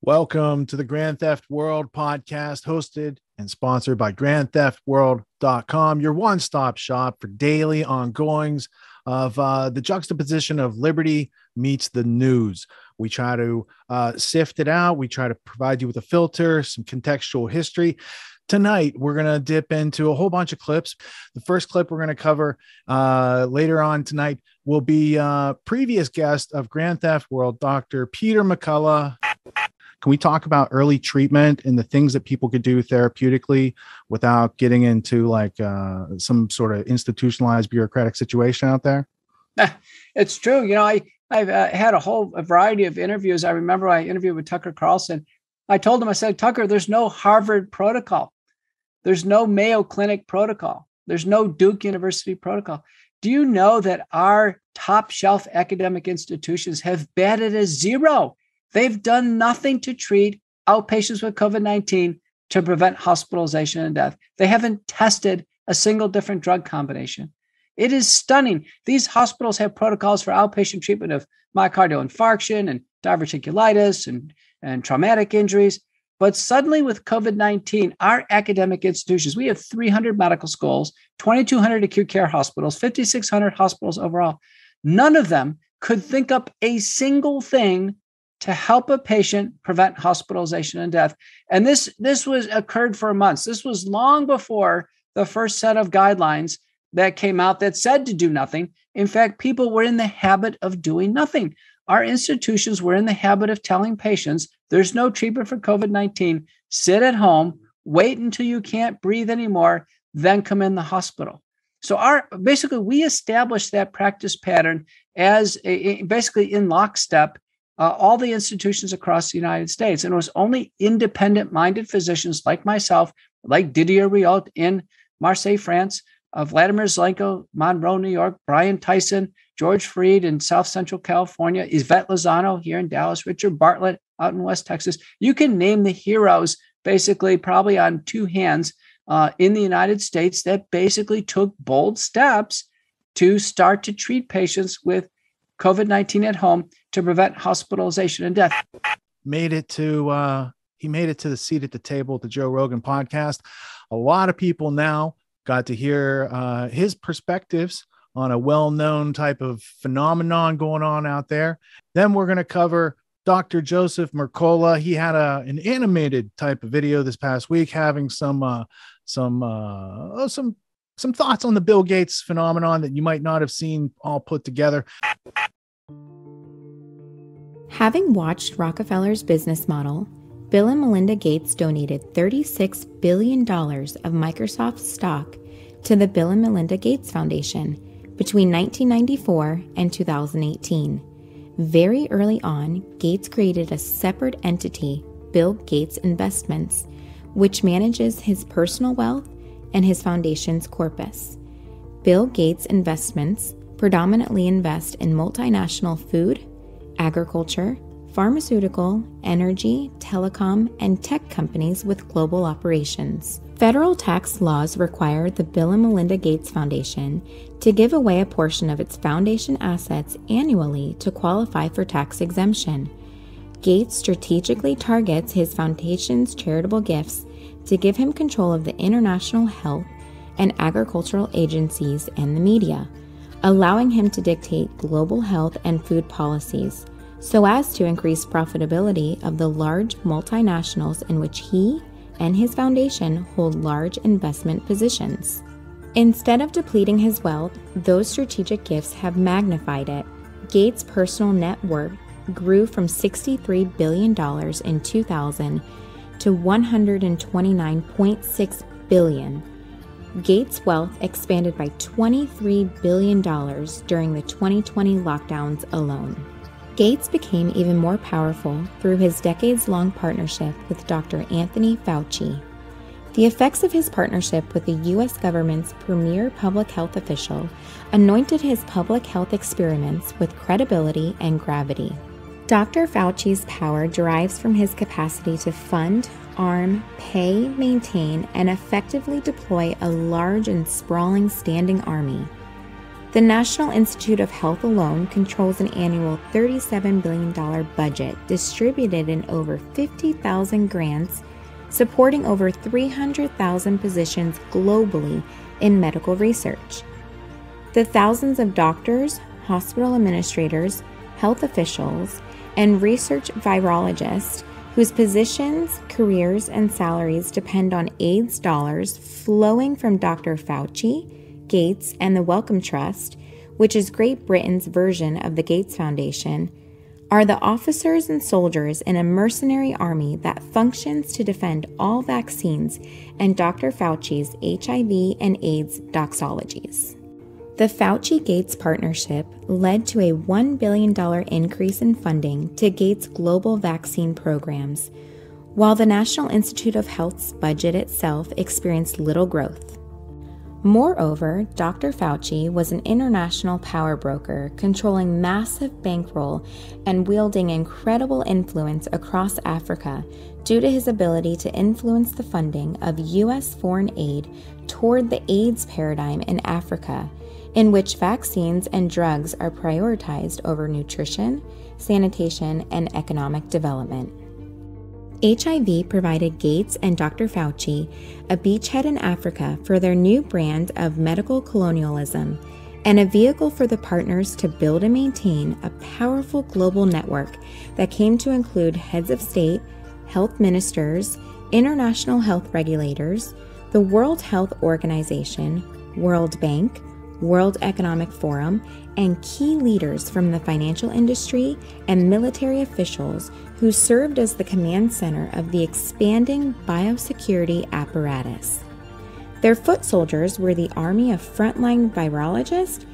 Welcome to the Grand Theft World podcast, hosted and sponsored by GrandTheftWorld.com, your one-stop shop for daily ongoings of the juxtaposition of liberty meets the news. We try to sift it out. We try to provide you with a filter, some contextual history. Tonight, we're going to dip into a whole bunch of clips. The first clip we're going to cover later on tonight will be previous guest of Grand Theft World, Dr. Peter McCullough. Can we talk about early treatment and the things that people could do therapeutically without getting into like some sort of institutionalized bureaucratic situation out there? It's true. You know, I've had a variety of interviews. I remember I interviewed with Tucker Carlson. I told him, I said, Tucker, there's no Harvard protocol. There's no Mayo Clinic protocol. There's no Duke University protocol. Do you know that our top shelf academic institutions have batted a zero? They've done nothing to treat outpatients with COVID-19 to prevent hospitalization and death. They haven't tested a single different drug combination. It is stunning. These hospitals have protocols for outpatient treatment of myocardial infarction and diverticulitis and traumatic injuries. But suddenly with COVID-19, our academic institutions, we have 300 medical schools, 2,200 acute care hospitals, 5,600 hospitals overall. None of them could think up a single thing to help a patient prevent hospitalization and death. And this was occurred for months. This was long before the first set of guidelines that came out that said to do nothing. In fact, people were in the habit of doing nothing. Our institutions were in the habit of telling patients, there's no treatment for COVID-19, sit at home, wait until you can't breathe anymore, then come in the hospital. So basically, we established that practice pattern as basically in lockstep, all the institutions across the United States. And it was only independent-minded physicians like myself, like Didier Riot in Marseille, France, Vladimir Zelenko, Monroe, New York, Brian Tyson, George Freed in South Central California, Yvette Lozano here in Dallas, Richard Bartlett out in West Texas. You can name the heroes basically probably on two hands in the United States that basically took bold steps to start to treat patients with COVID-19 at home to prevent hospitalization and death. He made it to the seat at the table at the Joe Rogan podcast. A lot of people now got to hear his perspectives on a well-known type of phenomenon going on out there. Then we're going to cover Dr. Joseph Mercola. He had an animated type of video this past week, having some thoughts on the Bill Gates phenomenon that you might not have seen all put together. Having watched Rockefeller's business model, Bill and Melinda Gates donated $36 billion of Microsoft stock to the Bill and Melinda Gates Foundation between 1994 and 2018. Very early on, Gates created a separate entity, Bill Gates Investments, which manages his personal wealth and his foundation's corpus. Bill Gates Investments predominantly invest in multinational food, agriculture, pharmaceutical, energy, telecom, and tech companies with global operations. Federal tax laws require the Bill and Melinda Gates Foundation to give away a portion of its foundation assets annually to qualify for tax exemption. Gates strategically targets his foundation's charitable gifts to give him control of the international health and agricultural agencies and the media, allowing him to dictate global health and food policies so as to increase profitability of the large multinationals in which he and his foundation hold large investment positions. Instead of depleting his wealth, those strategic gifts have magnified it. Gates' personal net worth grew from $63 billion in 2000 to $129.6 billion. Gates' wealth expanded by $23 billion during the 2020 lockdowns alone. Gates became even more powerful through his decades-long partnership with Dr. Anthony Fauci. The effects of his partnership with the U.S. government's premier public health official anointed his public health experiments with credibility and gravity. Dr. Fauci's power derives from his capacity to fund, arm, pay, maintain, and effectively deploy a large and sprawling standing army. The National Institute of Health alone controls an annual $37 billion budget distributed in over 50,000 grants, supporting over 300,000 positions globally in medical research. The thousands of doctors, hospital administrators, health officials, and research virologists whose positions, careers, and salaries depend on AIDS dollars flowing from Dr. Fauci, Gates, and the Wellcome Trust, which is Great Britain's version of the Gates Foundation, are the officers and soldiers in a mercenary army that functions to defend all vaccines and Dr. Fauci's HIV and AIDS doxologies. The Fauci-Gates partnership led to a $1 billion increase in funding to Gates' global vaccine programs, while the National Institute of Health's budget itself experienced little growth. Moreover, Dr. Fauci was an international power broker controlling massive bankroll and wielding incredible influence across Africa due to his ability to influence the funding of U.S. foreign aid toward the AIDS paradigm in Africa, in which vaccines and drugs are prioritized over nutrition, sanitation, and economic development. HIV provided Gates and Dr. Fauci a beachhead in Africa for their new brand of medical colonialism and a vehicle for the partners to build and maintain a powerful global network that came to include heads of state, health ministers, international health regulators, the World Health Organization, World Bank, World Economic Forum, and key leaders from the financial industry and military officials who served as the command center of the expanding biosecurity apparatus. Their foot soldiers were the army of frontline virologists,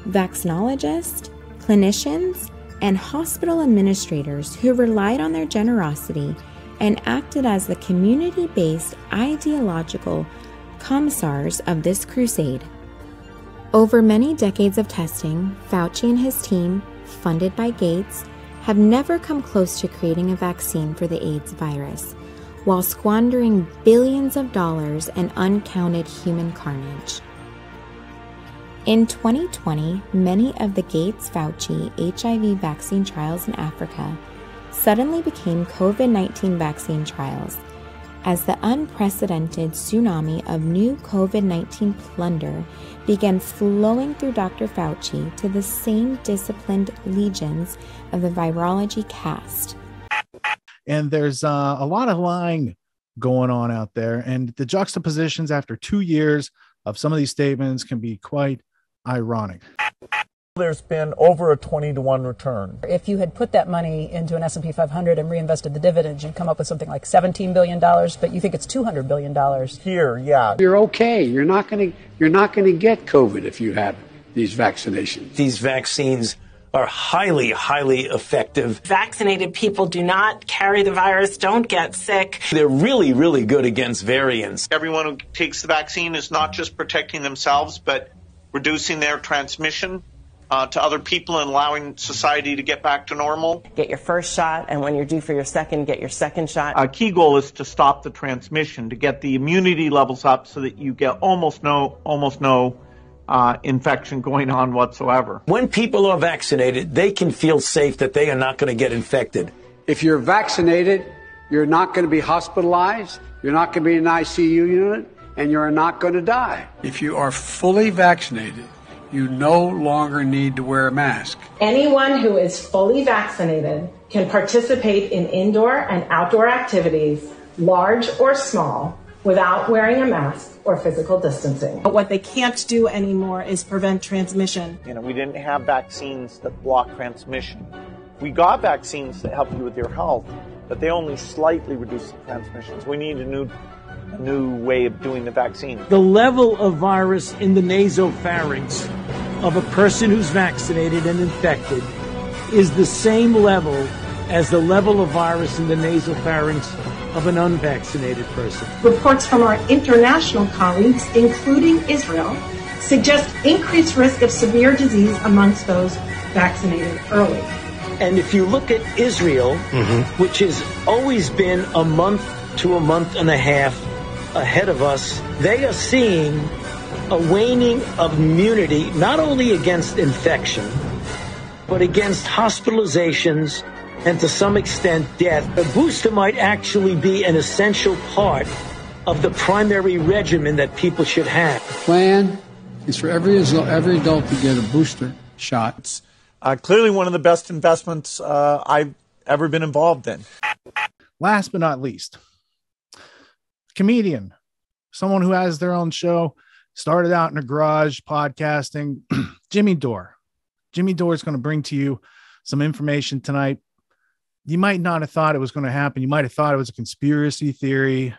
vaccinologists, clinicians, and hospital administrators who relied on their generosity and acted as the community-based ideological commissars of this crusade. Over many decades of testing, Fauci and his team, funded by Gates, have never come close to creating a vaccine for the AIDS virus, while squandering billions of dollars and uncounted human carnage. In 2020, many of the Gates-Fauci HIV vaccine trials in Africa suddenly became COVID-19 vaccine trials, as the unprecedented tsunami of new COVID-19 plunder began flowing through Dr. Fauci to the same disciplined legions of the virology caste. And there's a lot of lying going on out there, and the juxtapositions after 2 years of some of these statements can be quite ironic. There's been over a 20-to-1 return. If you had put that money into an S&P 500 and reinvested the dividends, you'd come up with something like $17 billion, but you think it's $200 billion. Here, yeah. You're okay. You're not going to get COVID if you have these vaccinations. These vaccines are highly, highly effective. Vaccinated people do not carry the virus, don't get sick. They're really, really good against variants. Everyone who takes the vaccine is not just protecting themselves, but reducing their transmission to other people and allowing society to get back to normal. Get your first shot, and when you're due for your second, get your second shot. A key goal is to stop the transmission, to get the immunity levels up so that you get almost no infection going on whatsoever. When people are vaccinated, they can feel safe that they are not going to get infected. If you're vaccinated, you're not going to be hospitalized, you're not going to be in an ICU unit, and you're not going to die. If you are fully vaccinated, you no longer need to wear a mask. Anyone who is fully vaccinated can participate in indoor and outdoor activities, large or small, without wearing a mask or physical distancing. But what they can't do anymore is prevent transmission. We didn't have vaccines that block transmission. We got vaccines that help you with your health, but they only slightly reduce the transmissions. We need a new way of doing the vaccine. The level of virus in the nasopharynx of a person who's vaccinated and infected is the same level as the level of virus in the nasopharynx of an unvaccinated person. Reports from our international colleagues, including Israel, suggest increased risk of severe disease amongst those vaccinated early. And if you look at Israel, which has always been a month to a month and a half ahead of us, they are seeing a waning of immunity, not only against infection, but against hospitalizations and to some extent death. A booster might actually be an essential part of the primary regimen that people should have. The plan is for every adult to get a booster shot. It's clearly one of the best investments I've ever been involved in. Last but not least, comedian, someone who has their own show, started out in a garage podcasting, Jimmy Dore. Jimmy Dore is going to bring to you some information tonight. You might not have thought it was going to happen. You might have thought it was a conspiracy theory,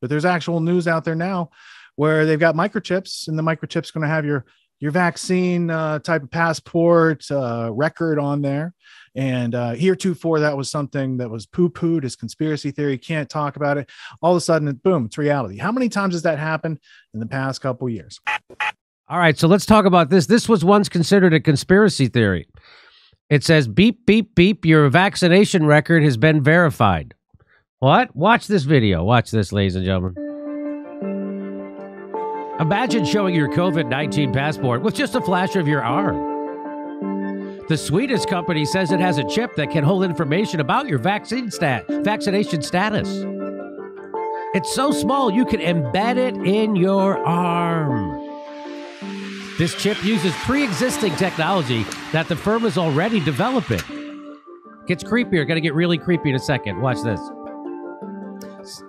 but there's actual news out there now where they've got microchips, and the microchip's going to have your vaccine type of passport record on there. And heretofore, that was something that was poo-pooed as conspiracy theory. Can't talk about it. All of a sudden, boom, it's reality. How many times has that happened in the past couple of years? All right, so let's talk about this. This was once considered a conspiracy theory. It says, beep, beep, beep, your vaccination record has been verified. What? Watch this video. Watch this, ladies and gentlemen. Imagine showing your COVID-19 passport with just a flash of your arm. The Swedish company says it has a chip that can hold information about your vaccination status. It's so small you can embed it in your arm. This chip uses pre-existing technology that the firm is already developing. Gets creepier. Going to get really creepy in a second. Watch this.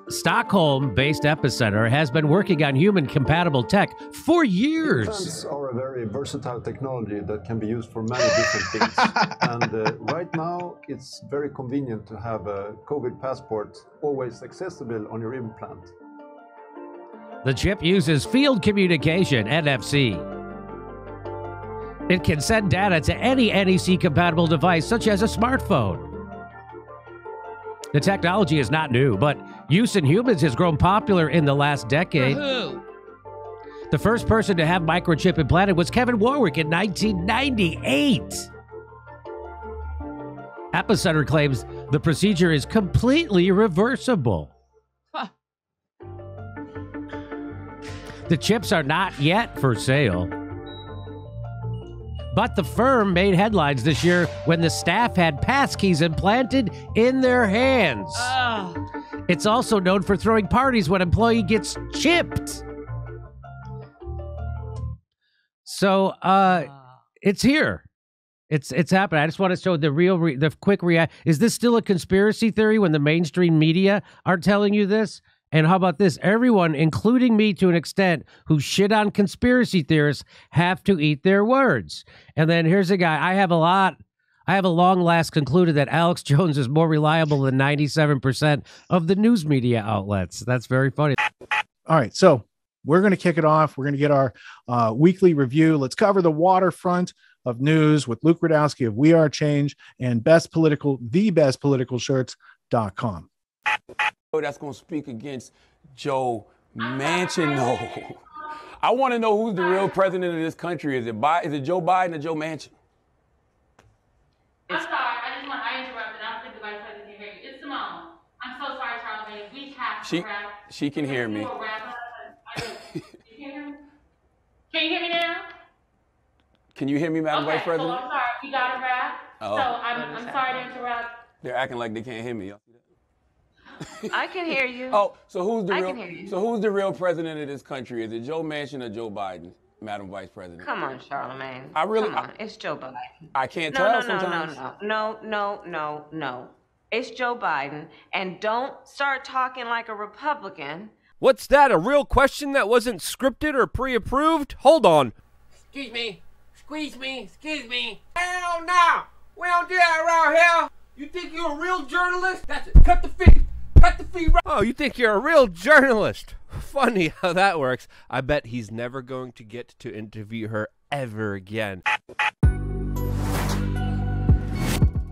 Stockholm-based Epicenter has been working on human-compatible tech for years. Implants are a very versatile technology that can be used for many different things. And right now, it's very convenient to have a COVID passport always accessible on your implant. The chip uses field communication, NFC. It can send data to any NEC-compatible device, such as a smartphone. The technology is not new, but use in humans has grown popular in the last decade. The first person to have microchip implanted was Kevin Warwick in 1998. Epicenter claims the procedure is completely reversible. The chips are not yet for sale. But the firm made headlines this year when the staff had passkeys implanted in their hands. It's also known for throwing parties when an employee gets chipped. So it's here. It's happening. I just want to show the quick react. Is this still a conspiracy theory when the mainstream media are telling you this? And how about this? Everyone, including me to an extent, who shit on conspiracy theorists have to eat their words. And then here's a guy. I have long last concluded that Alex Jones is more reliable than 97% of the news media outlets. That's very funny. All right. So we're going to kick it off. We're going to get our weekly review. Let's cover the waterfront of news with Luke Radowski of We Are Change and thebestpoliticalshirts.com. That's going to speak against Joe Manchin. I want to know who's the real president of this country. Is it Joe Biden or Joe Manchin? I'm sorry. I interrupted. I don't think the vice president can hear you. It's Simone. I'm so sorry, Charlamagne. We have to wrap. She can hear me. You can't hear me? Can you hear me now? Can you hear me, Madam Vice President? So I'm sorry. We got to wrap. Oh. So I'm sorry to interrupt. They're acting like they can't hear me. I can hear you. Oh, so who's the real president of this country? Is it Joe Manchin or Joe Biden, Madam Vice President? Come on, Charlamagne. It's Joe Biden. I can't tell sometimes. No. It's Joe Biden, and don't start talking like a Republican. What's that? A real question that wasn't scripted or pre-approved? Hold on. Excuse me. Excuse me. Hell no! We don't do that around here. You think you're a real journalist? That's it. Cut the feed. Oh, you think you're a real journalist? Funny how that works. I bet he's never going to get to interview her ever again.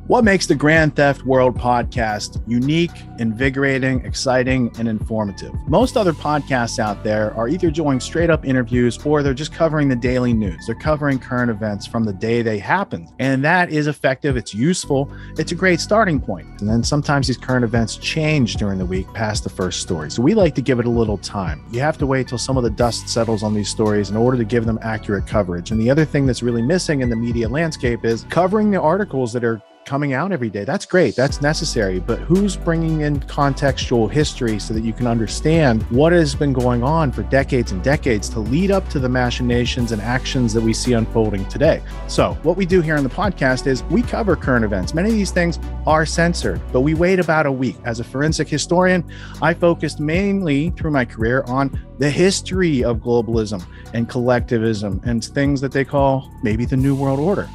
What makes the Grand Theft World podcast unique, invigorating, exciting, and informative? Most other podcasts out there are either doing straight up interviews or they're just covering the daily news. They're covering current events from the day they happened. And that is effective. It's useful. It's a great starting point. And then sometimes these current events change during the week past the first story. So we like to give it a little time. You have to wait till some of the dust settles on these stories in order to give them accurate coverage. And the other thing that's really missing in the media landscape is covering the articles that are coming out every day. That's great. That's necessary. But who's bringing in contextual history so that you can understand what has been going on for decades and decades to lead up to the machinations and actions that we see unfolding today? So what we do here on the podcast is we cover current events. Many of these things are censored, but we wait about a week. As a forensic historian, I focused mainly through my career on the history of globalism and collectivism and things that they call maybe the New World Order.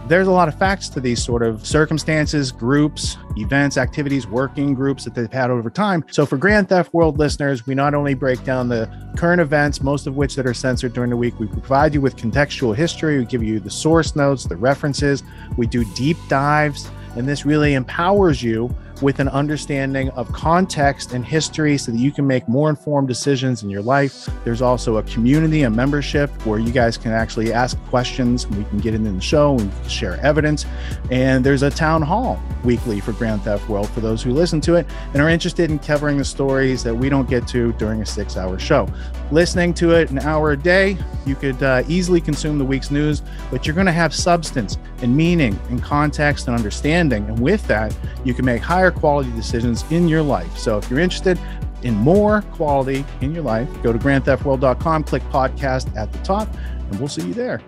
There's a lot of facts to these sort of circumstances, groups, events, activities, working groups that they've had over time. So for Grand Theft World listeners, we not only break down the current events, most of which that are censored during the week, we provide you with contextual history, we give you the source notes, the references, we do deep dives, and this really empowers you with an understanding of context and history so that you can make more informed decisions in your life. There's also a community, a membership where you guys can actually ask questions. We can get into the show, we can share evidence. And there's a town hall weekly for Grand Theft World for those who listen to it and are interested in covering the stories that we don't get to during a 6-hour show. Listening to it an hour a day, you could easily consume the week's news, but you're going to have substance and meaning and context and understanding. And with that, you can make higher quality decisions in your life. So if you're interested in more quality in your life, go to grandtheftworld.com, click podcast at the top, and we'll see you there.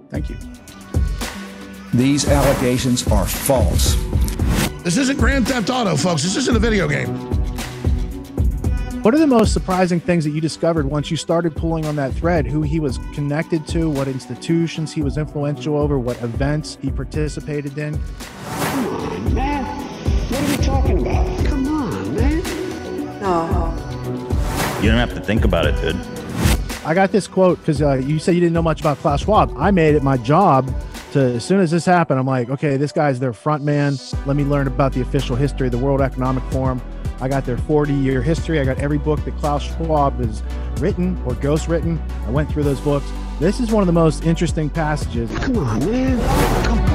Thank you. These allegations are false. This isn't Grand Theft Auto, folks. This isn't a video game. What are the most surprising things that you discovered once you started pulling on that thread? Who he was connected to, what institutions he was influential over, what events he participated in? Come on, man. What are we talking about? Come on, man. No. You don't have to think about it, dude. I got this quote because you said you didn't know much about Klaus Schwab. I made it my job to, as soon as this happened, I'm like, okay, this guy's their front man. Let me learn about the official history of the World Economic Forum. I got their 40-year history. I got every book that Klaus Schwab has written or ghostwritten. I went through those books. This is one of the most interesting passages. Come on, man. Come on.